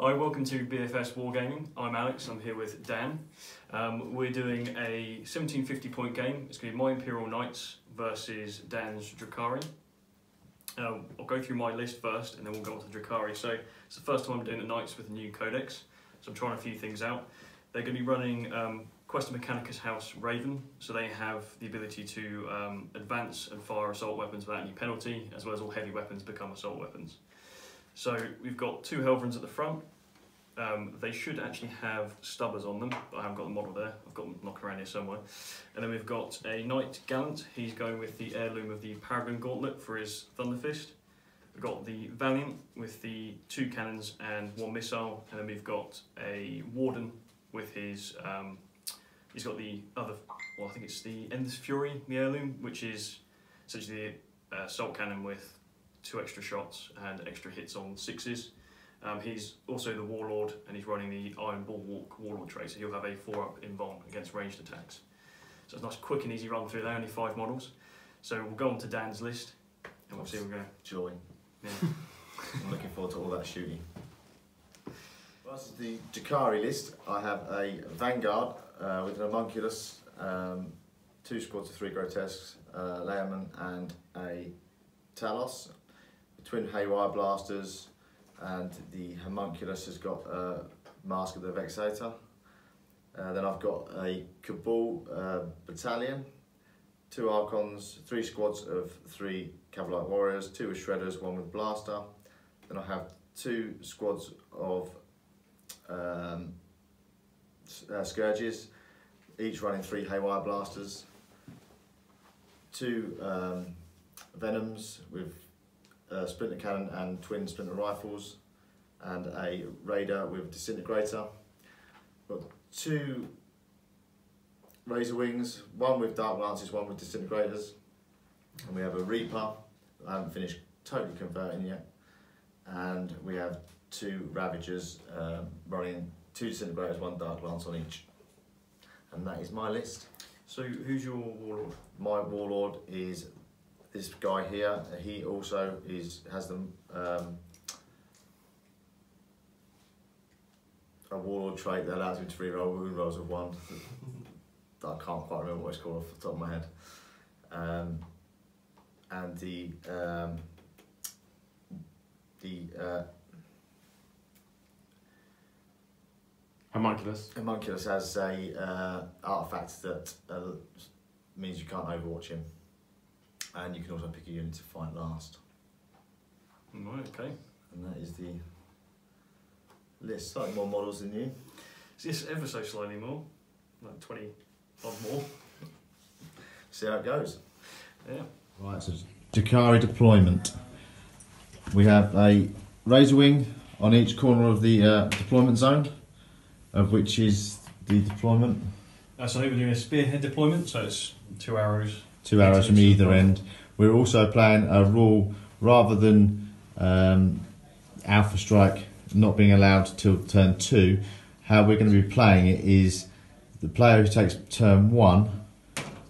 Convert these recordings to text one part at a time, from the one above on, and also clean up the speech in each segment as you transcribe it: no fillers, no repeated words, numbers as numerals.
Hi, welcome to BFS Wargaming. I'm Alex, I'm here with Dan. We're doing a 1750 point game. It's going to be my Imperial Knights versus Dan's Drukhari. I'll go through my list first and then we'll go on to Drukhari. So it's the first time I'm doing the Knights with the new codex, so I'm trying a few things out. They're going to be running Questa Mechanicus House Raven, so they have the ability to advance and fire assault weapons without any penalty, as well as all heavy weapons become assault weapons. So we've got two Helverins at the front. They should actually have stubbers on them, but I haven't got the model there. I've got them knocking around here somewhere. And then we've got a Knight Gallant. He's going with the heirloom of the Paragon Gauntlet for his Thunder Fist. We've got the Valiant with the 2 cannons and 1 missile. And then we've got a Warden with his, he's got the other, well I think it's the Endless Fury, the heirloom, which is essentially the assault cannon with 2 extra shots and extra hits on 6s. He's also the Warlord and he's running the Iron Bulwark Warlord trait, so he'll have a 4-up in Von against ranged attacks. So it's a nice quick and easy run through there, only 5 models. So we'll go on to Dan's list and we'll see where we go. Joy. Yeah. I'm looking forward to all that shooting. Well, this is the Drukhari list. I have a Vanguard with an Homunculus, 2 squads of 3 Grotesques, Layerman and a Talos, twin Haywire Blasters, and the Homunculus has got a Mask of the Vexator. Then I've got a Cabal Battalion, 2 Archons, 3 squads of 3 Cavalite Warriors, 2 with Shredders, 1 with Blaster. Then I have 2 squads of Scourges, each running 3 Haywire Blasters, 2 Venoms with Splinter Cannon and twin Splinter Rifles, and a Raider with Disintegrator. Got 2 Razor Wings, 1 with Dark Lances, 1 with Disintegrators, and we have a Reaper. I haven't finished totally converting yet, and we have 2 Ravagers running 2 Disintegrators, 1 Dark Lance on each. And that is my list. So who's your Warlord? My Warlord is this guy here. He also has them a Warlord trait that allows him to reroll wound rolls of 1. I can't quite remember what it's called off the top of my head. And the Homunculus has a artifact that means you can't overwatch him, and you can also pick a unit to fight last. Right, okay. And that is the list. Slightly more models than you. It's ever so slightly more, like 20 odd more. See how it goes. Yeah. Right, so Drukhari deployment. We have a Razor Wing on each corner of the deployment zone, of which is the deployment. So we're doing a spearhead deployment, so it's 2 arrows. 2 arrows from either end. We're also playing a rule, rather than Alpha Strike not being allowed till turn 2, how we're going to be playing it is the player who takes turn 1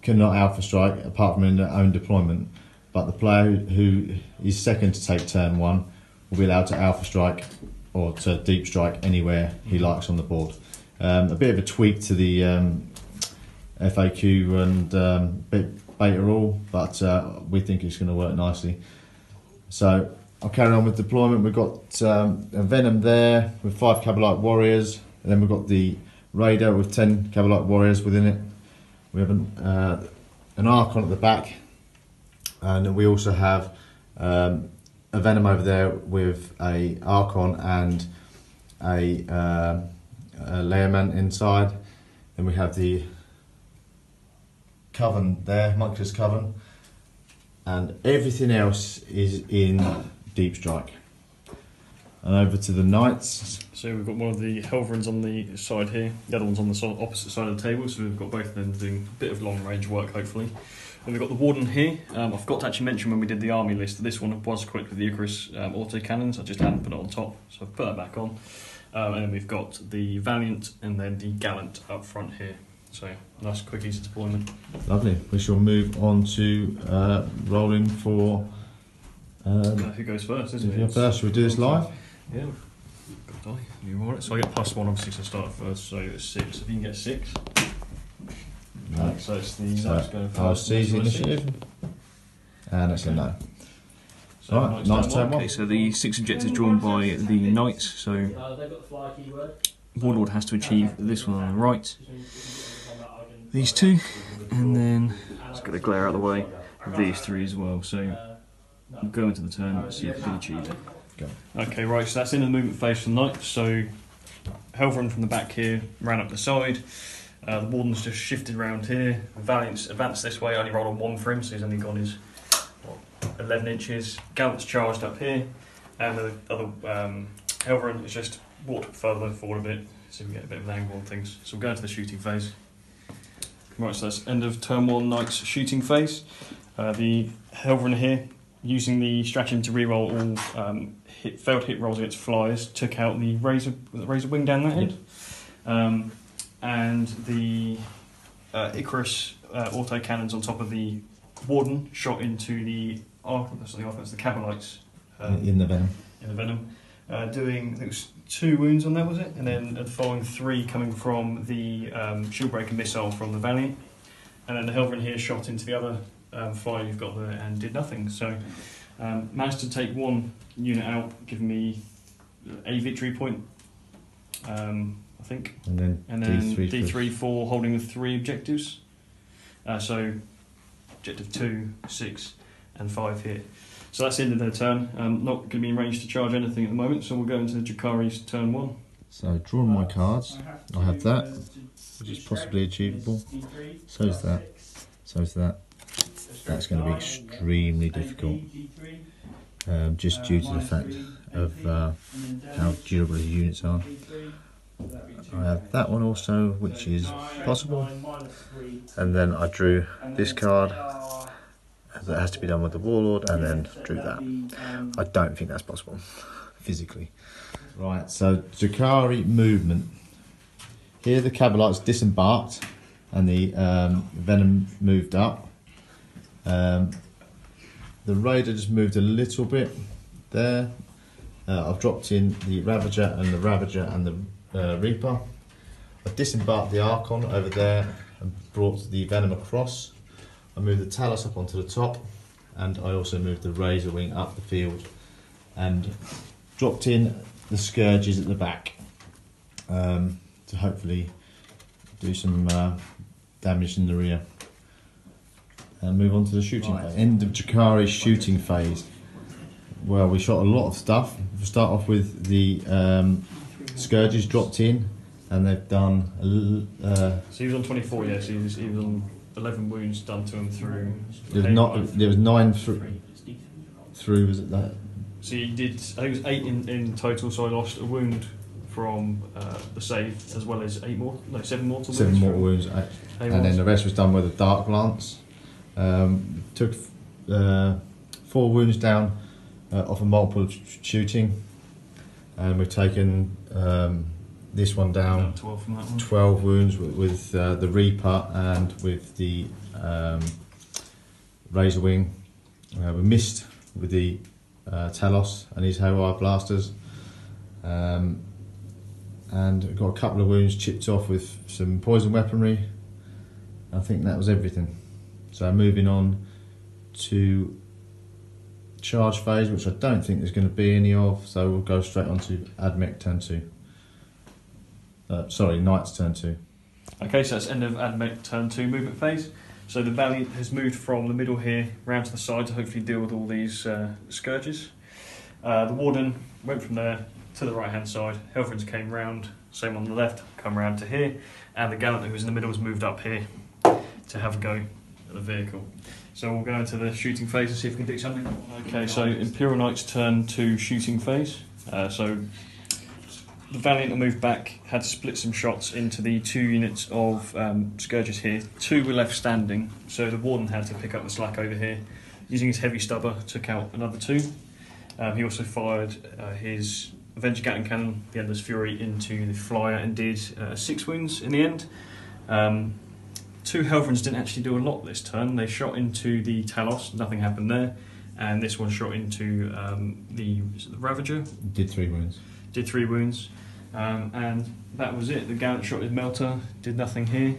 cannot Alpha Strike apart from in their own deployment, but the player who is second to take turn 1 will be allowed to Alpha Strike or to Deep Strike anywhere he likes on the board. A bit of a tweak to the FAQ and beta rule, but we think it's going to work nicely. So I'll carry on with deployment. We've got a Venom there with 5 Cavalite Warriors, and then we've got the Raider with 10 Cavalite Warriors within it. We have an Archon at the back, and we also have a Venom over there with a Archon and a Layerman inside. Then we have the Coven there, Homunculus Coven, and everything else is in Deep Strike. And over to the Knights. So we've got one of the Helverins on the side here, the other one's on the opposite side of the table, so we've got both of them doing a bit of long range work hopefully. And we've got the Warden here. I forgot to actually mention when we did the army list that this one was equipped with the Icarus auto cannons. I just hadn't put it on top, so I've put that back on. And then we've got the Valiant and then the Gallant up front here. So nice quick easy deployment. Lovely. We shall move on to rolling for who goes first, isn't it? First, should we do this live? Yeah. Good die. You roll it. So I get +1 obviously to start first, so it's 6. If you can get 6. No. So it's the Knights go first. I'll seize the initiative. And it's a no. So Right, Knights turn 1. Okay, so the 6 objectives drawn by the Knights. So Warlord has to achieve this one on the right. These 2. And then it's got to glare out of the way of these 3 as well. So we'll go into the turn and see if we can achieve it. Go. Okay, right, so that's in the movement phase for the Knights. So Helvron from the back here ran up the side. The Warden's just shifted around here. Valiant's advanced this way, only rolled on 1 for him, so he's only gone his 11 inches. Gallant's charged up here, and the other Helvron is just walked further forward a bit, so we get a bit of an angle on things. So we'll go into the shooting phase. Right, so that's end of turn 1 Knights shooting phase. The Helvron here, using the stratagem to reroll all failed hit rolls against flyers, took out the razor wing down that head. And the Icarus auto cannons on top of the Warden shot into the the Cabalites in the venom. Doing, I think it was 2 wounds on that, was it? And then the following 3 coming from the Shieldbreaker missile from the Valiant. And then the Helvron here shot into the other flyer you've got there and did nothing. So managed to take 1 unit out, giving me a victory point, I think. And then D3 for holding the 3 objectives. So objective 2, 6 and 5 hit. So that's the end of their turn. Not going to be in range to charge anything at the moment, so we'll go into Drukhari's turn 1. So drawing my cards, I have that, which is possibly achievable. So's that. So's that. That's going to be extremely difficult, just due to the fact of how durable the units are. I have that one also, which is possible, and then I drew this card that has to be done with the Warlord, and then drew that. I don't think that's possible physically. Right, so Drukhari movement. Here the Cabalites disembarked and the Venom moved up. The Raider just moved a little bit there. I've dropped in the Ravager and the Ravager and the Reaper. I disembarked the Archon over there and brought the Venom across. I moved the Talos up onto the top, and I also moved the Razor Wing up the field and dropped in the Scourges at the back to hopefully do some damage in the rear. And move on to the shooting phase. End of Drukhari's shooting phase. Well, we shot a lot of stuff. We'll start off with the Scourges dropped in, and they've done. So he was on 24, yeah. So he was on 11 wounds done to him through. There was 9 through. Was it that? So he did. I think it was 8 in total. So I lost a wound from the save, as well as 7 mortal wounds. 7 mortal wounds, and then the rest was done with a Dark Lance. Took 4 wounds down off a multiple shooting, and we've taken this one down. 12 from that one. 12 wounds with the Reaper and with the Razor Wing. We missed with the Talos and his Haywire blasters, and got a couple of wounds chipped off with some poison weaponry. I think that was everything. So moving on to charge phase, which I don't think there's going to be any of, so we'll go straight on to Admech turn 2. Sorry, Knights turn 2. Okay, so that's end of Admech turn 2 movement phase. So the Valiant has moved from the middle here round to the side to hopefully deal with all these Scourges. The Warden went from there to the right hand side. Helverins came round, same on the left, come round to here, and the Gallant who was in the middle has moved up here to have a go at the vehicle. So we'll go into the shooting phase and see if we can do something. Okay, so Imperial Knights turn 2 shooting phase. So the Valiant will move back, had to split some shots into the 2 units of Scourges here. 2 were left standing, so the Warden had to pick up the slack over here. Using his heavy stubber, took out another 2. He also fired his Avenger Gatling Cannon, the Endless Fury, into the Flyer and did 6 wounds in the end. 2 Helverins didn't actually do a lot this turn. They shot into the Talos, nothing happened there. And this one shot into the Ravager. Did 3 wounds. did 3 wounds, and that was it. The gallant shot his melter, did nothing here.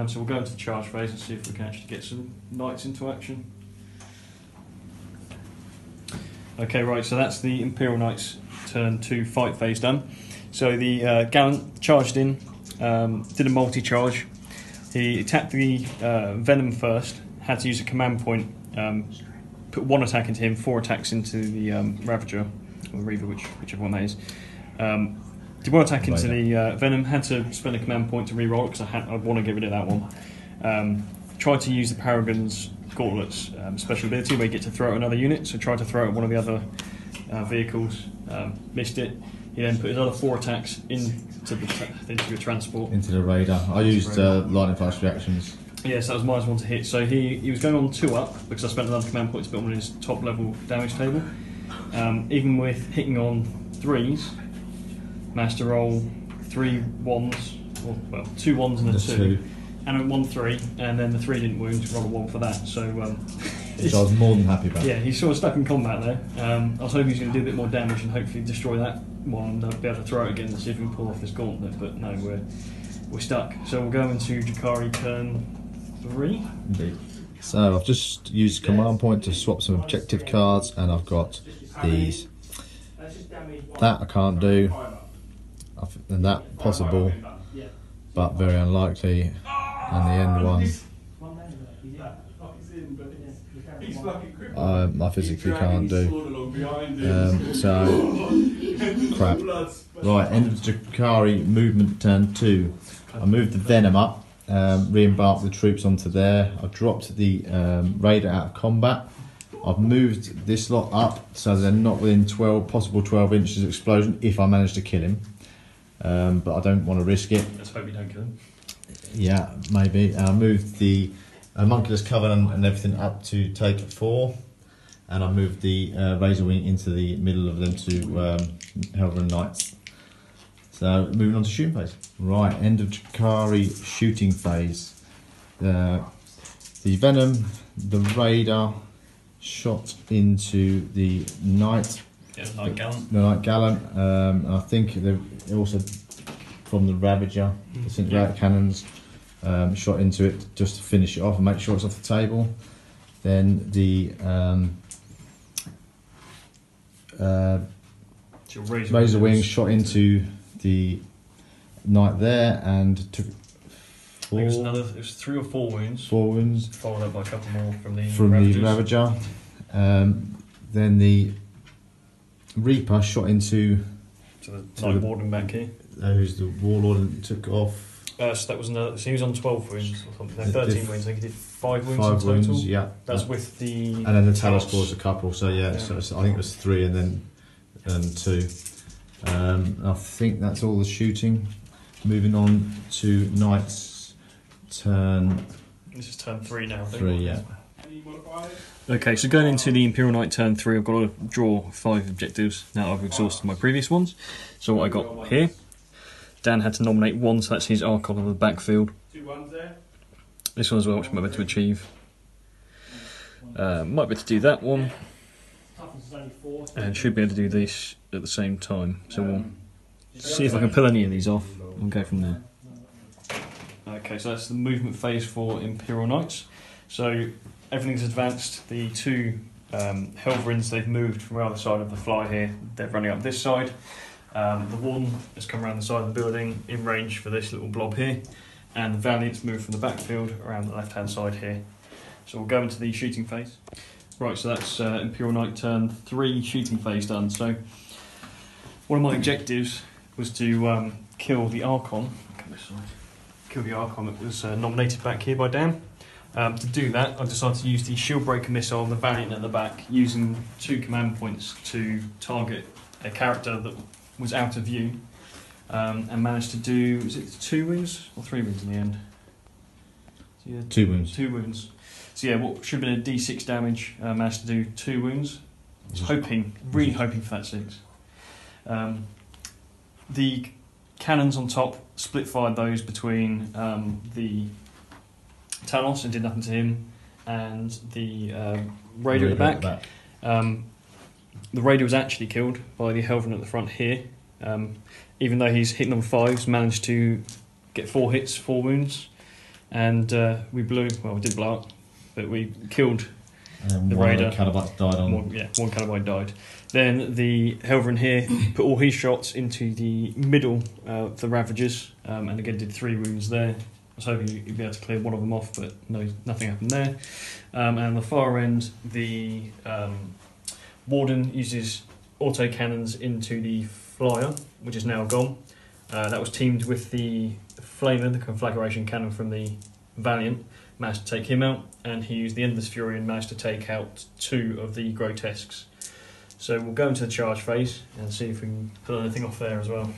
So we'll go into the charge phase and see if we can actually get some knights into action. Okay, right, so that's the Imperial Knights turn 2 fight phase done. So the gallant charged in, did a multi-charge. He attacked the Venom first, had to use a command point, put 1 attack into him, 4 attacks into the Ravager, or Reaver, whichever one that is. Did 1 attack into the Venom, had to spend a command point to re-roll it because I want to get rid of that one. Tried to use the Paragon's Gauntlets special ability where you get to throw at another unit, so tried to throw at one of the other vehicles, missed it. He then put his other 4 attacks into the transport. Into the radar. I used lightning fast reactions. Yes, that was minus 1 to hit. So he was going on 2 up because I spent another command point to put him on his top level damage table. Even with hitting on 3s, managed to roll 3 1s, well 2 1s and a 2. And a 1-3, and then the 3 didn't wound, rolled a 1 for that. So which I was more than happy about. Yeah, he's sort of stuck in combat there. I was hoping he was going to do a bit more damage and hopefully destroy that one and be able to throw it again and see if we can pull off this gauntlet. But no, we're stuck. So we'll go into Drukhari turn 3. Indeed. So I've just used command point to swap some objective cards, and I've got these. That I can't do, and that possible, but very unlikely. And the end one, I physically can't do. So, crap. Right, end of Drukhari movement turn 2. I moved the Venom up, re-embarked the troops onto there. I've dropped the Raider out of combat. I've moved this lot up so they're not within possible 12 inches of explosion if I manage to kill him. But I don't want to risk it. Let's hope you don't kill him. Yeah, maybe. I moved the Homunculus Covenant and everything up to take 4, and I moved the Razor Wing into the middle of them to Helverin Knights. So moving on to shooting phase. Right, end of Drukhari shooting phase. The Venom, the Raider shot into the Knight. Yeah, Knight Gallant. The Knight Gallant. I think they also from the Ravager, the Disintegrator cannons. Shot into it just to finish it off and make sure it's off the table. Then the Razor Wing shot into the Knight there and took 4. It was 3 or 4 wounds. 4 wounds. Followed up by a couple more from the Ravager. Then the Reaper shot into the Knight Warden back here. Who's the Warlord and took off. So that was another. So he was on 12 wounds or something. No, 13 wounds. I think he did 5 wounds 5 in total. wounds, yeah. That's with the. And then the Talos scores a couple. So yeah, so I think it was 3 and then 2. I think that's all the shooting. Moving on to Knights turn. This is turn 3 now. 3, yeah. Okay, so going into the Imperial Knight turn 3, I've got to draw 5 objectives. Now I've exhausted my previous ones. So what I got here, Dan had to nominate 1, so that's his Archon on the backfield. 2 1s there. This one as well, which I might be able to achieve. Might be able to do that one. And should be able to do this at the same time. So we'll see if I can pull any of these off and go from there. Okay, so that's the movement phase for Imperial Knights. So everything's advanced. The 2 Helverins, they've moved from the other side of the fly here. They're running up this side. The one has come around the side of the building in range for this little blob here. And the Valiant's moved from the backfield around the left-hand side here. So we'll go into the shooting phase. Right, so that's Imperial Knight turn 3 shooting phase done. So one of my objectives was to kill the Archon. Kill the Archon that was nominated back here by Dan. To do that, I decided to use the Shield Breaker missile on the Valiant at the back, using 2 command points to target a character that was out of view, and managed to do, was it 2 wounds or 3 wounds in the end? So yeah, 2 wounds. 2 wounds. So yeah, what should have been a D6 damage, managed to do 2 wounds. I was hoping, really hoping for that 6. The cannons on top split fired those between the Talos and did nothing to him, and the Raider at the back. The Raider was actually killed by the Helverin at the front here, Even though he's hitting on 5s, managed to get 4 hits, 4 wounds, and we didn't blow up, but we killed the raider. One Canabites died on. One Canabite died. Then the Helverin here put all his shots into the middle of the Ravagers, and again did 3 wounds there. I was hoping he'd be able to clear one of them off, but no, nothing happened there. And on the far end, the Warden uses auto cannons into the Flyer, which is now gone. That was teamed with the Flamer, the conflagration cannon from the Valiant, managed to take him out, and he used the Endless Fury and managed to take out 2 of the Grotesques. So we'll go into the charge phase and see if we can pull anything off there as well.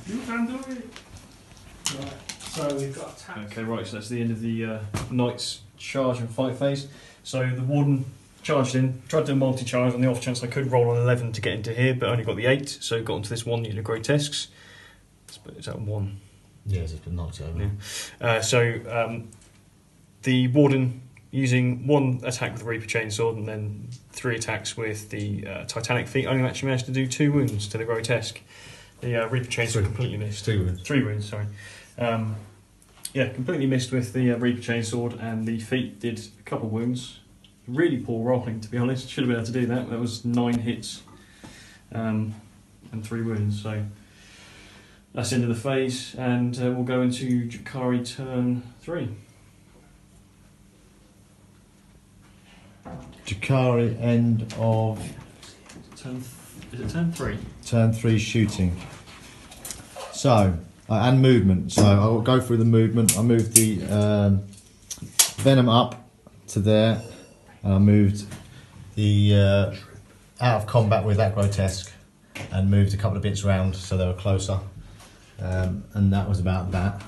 You can do it! Right, so we've got attacks. Okay, right, so that's the end of the Knights charge and fight phase. So the Warden charged in, tried to do a multi-charge on the off chance I could roll an 11 to get into here, but only got the 8, so got into this one using the Grotesques. Is that 1? Yeah, it's been knocked over. Yeah. The Warden using 1 attack with the Reaper Chainsword and then 3 attacks with the Titanic Feet, only actually managed to do 2 wounds to the Grotesque. The Reaper Chainsword completely missed. 2 wounds. 3 wounds, sorry. Completely missed with the Reaper Chainsword, and the Feet did a couple wounds. Really poor rolling, to be honest. Should have been able to do that. That was 9 hits and 3 wounds. So that's the end of the phase, and we'll go into Drukhari turn 3. Drukhari end of Is it turn 3? turn 3 shooting. So, and movement. So I'll go through the movement. I moved the Venom up to there. And I moved the out of combat with that Grotesque and moved a couple of bits around so they were closer. And that was about that.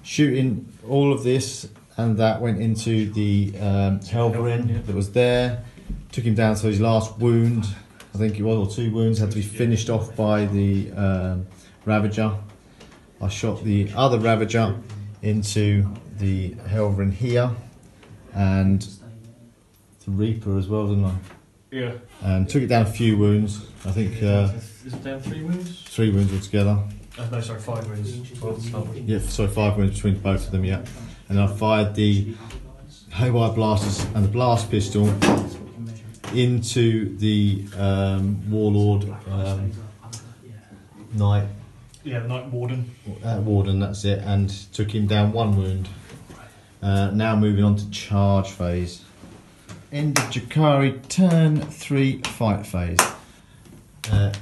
Shooting all of this and that went into the Helverin that was there. Took him down to his last wound, I think it was, or 2 wounds, had to be finished off by the Ravager. I shot the other Ravager into the Helverin here, and the Reaper as well, didn't I? Yeah. And took it down a few wounds. I think Is it down 3 wounds? 3 wounds altogether. No, sorry, 5 wounds. 12. Yeah, sorry, 5 wounds between both of them, yeah. And I fired the Haywire Blasters and the Blast Pistol into the Warlord Knight. Yeah, the Night Warden. Warden, that's it, and took him down 1 wound. Now moving on to charge phase. End of Drukhari, turn 3 fight phase.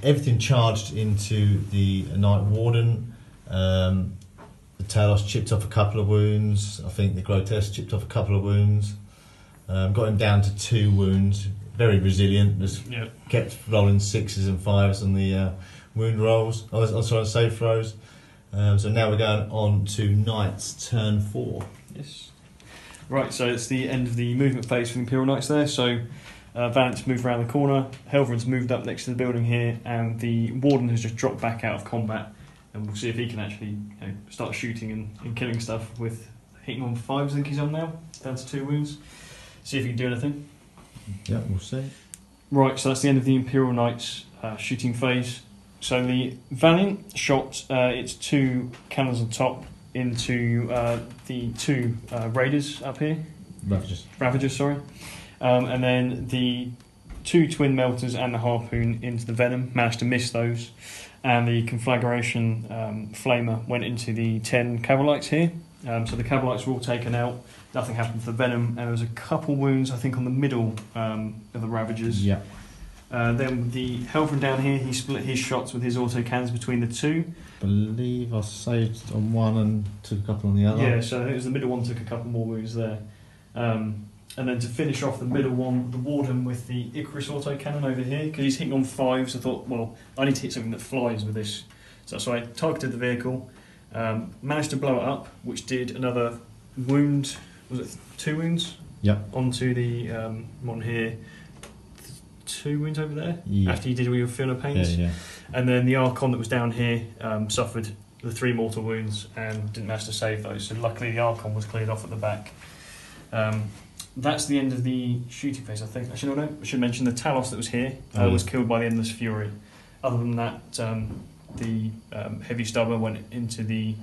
Everything charged into the Night Warden. The Talos chipped off a couple of wounds. I think the Grotesque chipped off a couple of wounds. Got him down to 2 wounds. Very resilient. Just kept rolling 6s and 5s on the wound rolls. Save throws. So now we're going on to Knights, turn 4. Yes. Right, so it's the end of the movement phase for the Imperial Knights there. So Valiant's moved around the corner, Helverin's moved up next to the building here, and the Warden has just dropped back out of combat. And we'll see if he can actually start shooting and killing stuff with hitting on 5s, I think he's on now, down to 2 wounds. See if he can do anything. Yeah, we'll see. Right, so that's the end of the Imperial Knights shooting phase. So the Valiant shot its 2 cannons on top into the 2 Raiders up here. Ravagers, sorry. And then the 2 Twin Melters and the Harpoon into the Venom, managed to miss those. And the Conflagration Flamer went into the 10 Cavalites here. So the Cavalites were all taken out. Nothing happened to the Venom, and there was a couple wounds, I think, on the middle of the Ravagers. Yeah. Then the Helverin down here, he split his shots with his auto cannons between the 2. I believe I saved on one and took a couple on the other. Yeah, so it was the middle one took a couple more wounds there. And then to finish off the middle one, the Warden with the Icarus auto cannon over here, because he's hitting on 5s. I thought, well, I need to hit something that flies with this. So I targeted the vehicle, managed to blow it up, which did another wound. Was it 2 wounds? Yep. Onto the one here. 2 wounds over there. Yeah. After you did all your Fiona pains. Yeah. And then the Archon that was down here suffered the 3 mortal wounds and didn't manage to save those. So luckily the Archon was cleared off at the back. That's the end of the shooting phase, I think. Actually, no, I should mention the Talos that was here was killed by the Endless Fury. Other than that, the heavy stubber went into the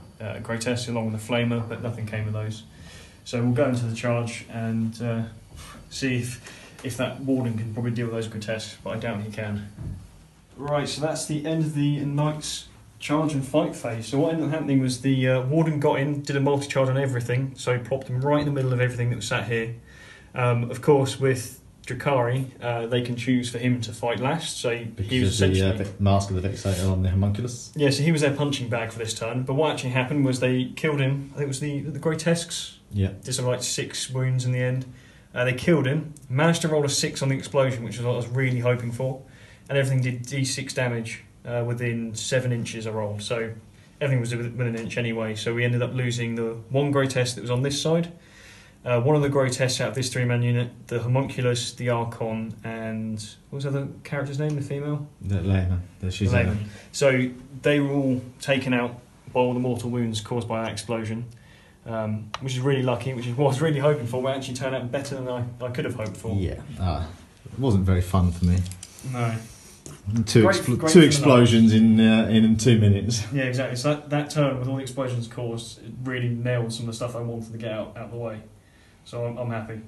grotesque along with the flamer, but nothing came of those. So we'll go into the charge and see if that warden can probably deal with those grotesques, but I doubt he can. Right, so that's the end of the Knights charge and fight phase. So what ended up happening was the warden got in, did a multi-charge on everything, so he plopped him right in the middle of everything that was sat here. Of course, with Drukhari, they can choose for him to fight last, so he was essentially... the Mask of the Vexator on the homunculus. Yeah, so he was their punching bag for this turn, but what actually happened was they killed him. I think it was the grotesques. Yeah. Did something like 6 wounds in the end. They killed him, managed to roll a 6 on the explosion, which is what I was really hoping for, and everything did d6 damage within 7 inches I rolled, so everything was within an inch anyway, so we ended up losing the 1 grotesque that was on this side, one of the grotesques out of this 3-man unit, the homunculus, the archon, and what was the other character's name, the female? The layman. She's the layman. So they were all taken out by all the mortal wounds caused by that explosion. Which is really lucky, which is what I was really hoping for, but actually turned out better than I could have hoped for. Yeah, it wasn't very fun for me. No. Two explosions in 2 minutes. Yeah, exactly. So that turn, with all the explosions caused, it really nailed some of the stuff I wanted to get out of the way. So I'm happy.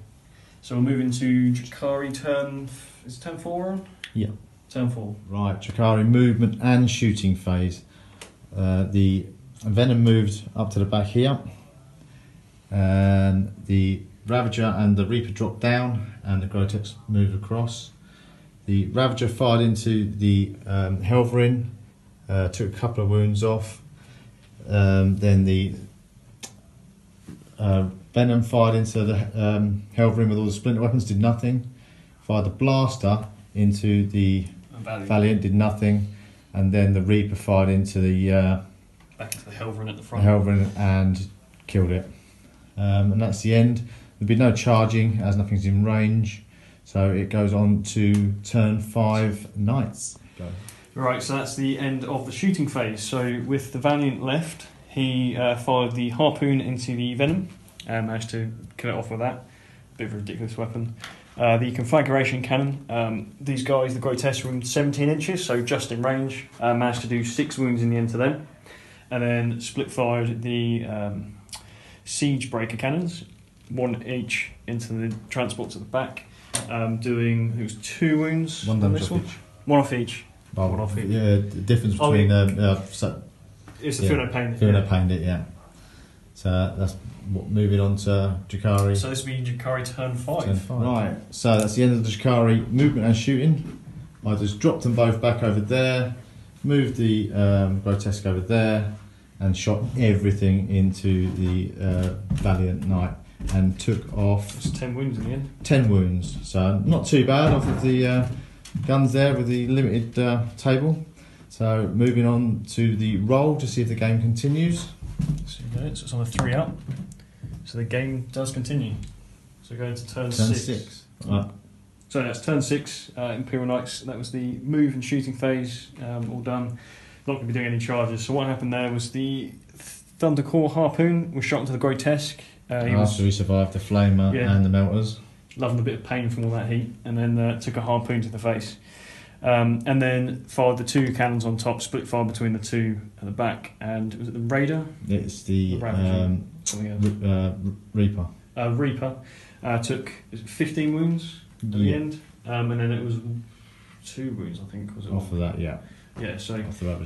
So we'll move into Drukhari turn... Is it turn 4 on? Yeah. Turn 4. Right, Drukhari movement and shooting phase. The Venom moved up to the back here. And the Ravager and the Reaper dropped down, and the Grotesque moved across. The Ravager fired into the Helverin, took a couple of wounds off. Then the Venom fired into the Helverin with all the splinter weapons, did nothing. Fired the Blaster into the Valiant, did nothing. And then the Reaper fired into the back to the Helverin at the front. Helverin and killed it. And that's the end. There'll be no charging as nothing's in range, so it goes on to turn 5 Knights. Go. Right, so that's the end of the shooting phase. So with the Valiant left, he fired the harpoon into the Venom and managed to kill it off with that. Bit of a ridiculous weapon. The conflagration cannon, these guys, the grotesque, were 17 inches, so just in range. Managed to do 6 wounds in the end to them, and then split fired the siege breaker cannons, 1 each into the transports at the back, doing it was 2 wounds. One damage off each. 1 off each. Oh, 1 off each. Yeah, the difference between it's the Feel No Pain. Feel No Pain, yeah. So that's moving on to Drukhari. So this will be Drukhari turn 5. Right. So that's the end of the Drukhari movement and shooting. I just dropped them both back over there, moved the grotesque over there, and shot everything into the Valiant Knight and took off... It's 10 wounds in the end. 10 wounds, so not too bad off of the guns there with the limited table. So moving on to the roll to see if the game continues. So it's on a 3 up, so the game does continue. So going to turn 6. Right. So that's turn 6, Imperial Knights. That was the move and shooting phase, all done. Not going to be doing any charges. So what happened there was the Thundercore harpoon was shot into the grotesque. After he survived the flamer and the melters. Loving a bit of pain from all that heat, and then took a harpoon to the face. And then fired the 2 cannons on top, split fire between the 2 at the back. And was it the Raider? It's the Reaper. Reaper took 15 wounds at the end, and then it was 2 wounds, I think, was it? Off of that, yeah. Yeah, so a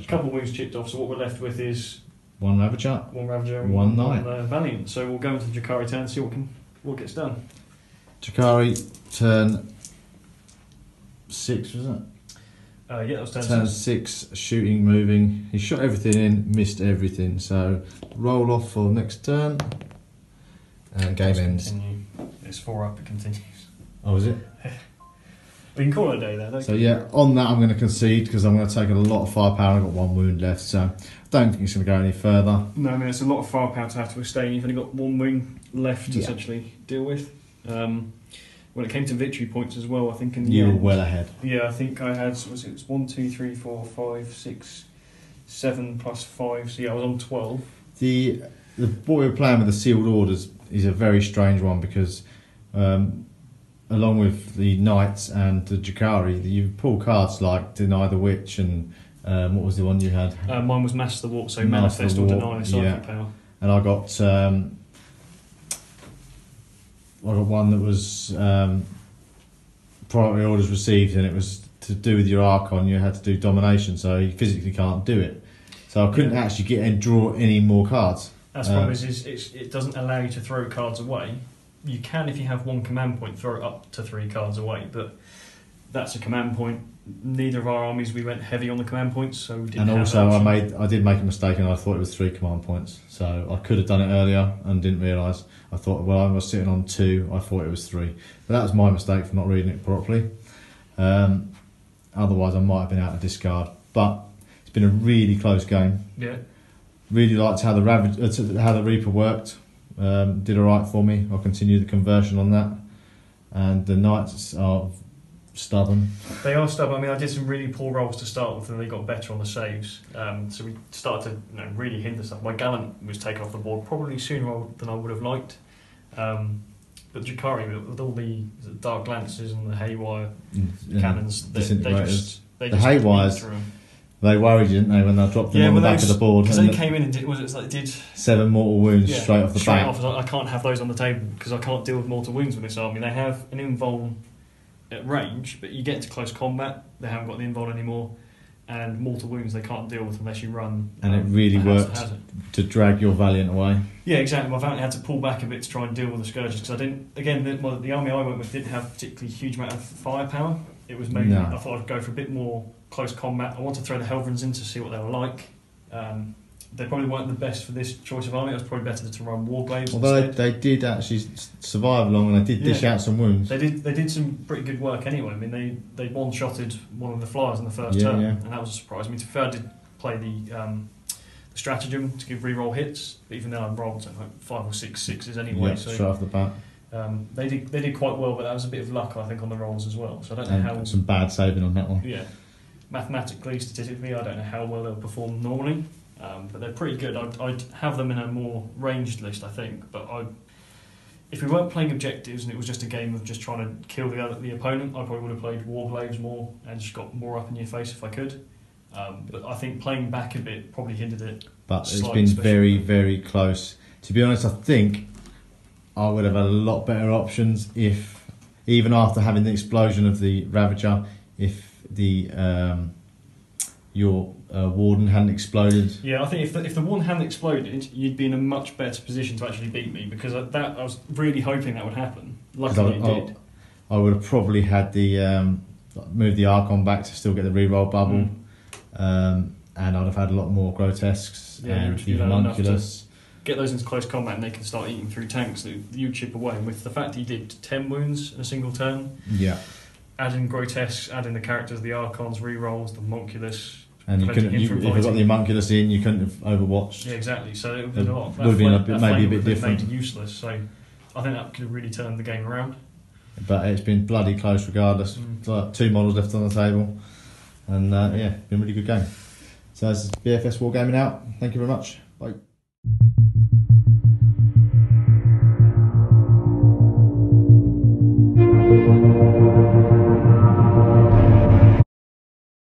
couple of wounds chipped off. So what we're left with is 1 Ravager, 1 Knight, Valiant. So we'll go into the Drukhari turn and see what gets done. Drukhari turn 6, was it? Yeah, that was turn 6, shooting, moving. He shot everything in, missed everything. So roll off for next turn, and game ends. Continue. It's 4 up, it continues. Oh, is it? We can call it a day there. So yeah, on that I'm going to concede because I'm going to take a lot of firepower. I've got 1 wound left, so I don't think it's going to go any further. No, I mean it's a lot of firepower to have to sustain. You've only got 1 wound left to essentially deal with. When it came to victory points as well, I think in the you end, were well ahead. Yeah, I think I had, it was 1, 2, 3, 4, 5, 6, 7 plus 5. So yeah, I was on 12. What we were playing with the sealed orders is a very strange one because along with the Knights and the Drukhari, you pull cards like Deny the Witch and what was the one you had? Mine was Master the Warp, so Master Manifest the or Warp, Deny Psychic yeah. Power. And I got one that was priority orders received, and it was to do with your Archon. You had to do domination, so you physically can't do it. So I couldn't actually get and draw any more cards. That's the problem is it doesn't allow you to throw cards away. You can, if you have one command point, throw it up to 3 cards away, but that's a command point. Neither of our armies, we went heavy on the command points, so we didn't. And also, I did make a mistake, and I thought it was 3 command points. So I could have done it earlier and didn't realise. I thought, well, I was sitting on 2. I thought it was 3. But that was my mistake for not reading it properly. Otherwise, I might have been out of discard. But it's been a really close game. Yeah. Really liked how the Reaper worked. Did all right for me. I'll continue the conversion on that. And the Knights are stubborn. They are stubborn. I mean, I did some really poor rolls to start with, and they got better on the saves. So we started to really hinder stuff. My Gallant was taken off the board probably sooner than I would have liked. But Drukhari, with all the Dark Lances and the Haywire cannons, they just the Haywires. They worried you, didn't they, when they dropped them on the back of the board? Because they came in and did 7 mortal wounds straight off the bat. I can't have those on the table because I can't deal with mortal wounds with this army. They have an invuln at range, but you get into close combat, they haven't got the invuln anymore, and mortal wounds they can't deal with unless you run. And it really worked to drag your Valiant away. Yeah, exactly. My Valiant had to pull back a bit to try and deal with the Scourges because I didn't. Again, the army I went with didn't have particularly huge amount of firepower. It was mainly I thought I'd go for a bit more close combat. I wanted to throw the Helverins in to see what they were like. They probably weren't the best for this choice of army. It was probably better to run Warglaives. Although they did actually survive long, and they did dish out some wounds. They did some pretty good work anyway. I mean, they one-shotted one of the flyers in the first turn, and that was a surprise. I mean, to be fair, I did play the stratagem to give re-roll hits, but even then I rolled like 5 or 6 sixes anyway. Yeah, so straight off the bat. They did quite well, but that was a bit of luck, I think, on the rolls as well. So I don't know how. Some bad saving on that one. Yeah, mathematically, statistically, I don't know how well they'll perform normally, but they're pretty good. I'd have them in a more ranged list, I think. But if we weren't playing objectives and it was just a game of just trying to kill the opponent, I probably would have played Warglaives more and just got more up in your face if I could. But I think playing back a bit probably hindered it. But it's been very, very close. To be honest, I think I would have had a lot better options if, even after having the explosion of the Ravager, if the your Warden hadn't exploded. Yeah, I think if the Warden hadn't exploded, you'd be in a much better position to actually beat me, because I was really hoping that would happen. Luckily it did. I would have probably had the moved the Archon back to still get the reroll bubble, and I'd have had a lot more grotesques and the homunculus. Get those into close combat and they can start eating through tanks that you chip away. And with the fact he did 10 wounds in a single turn, add in grotesques, add in the characters, the Archons, rerolls, the homunculus. And you couldn't, if you got the homunculus in, you couldn't have overwatched. Yeah, exactly. So it would have been a lot. Would have been maybe a bit different. Made it useless. So I think that could have really turned the game around. But it's been bloody close regardless. Like 2 models left on the table, and been a really good game. So this is BFS Wargaming out. Thank you very much. Bye.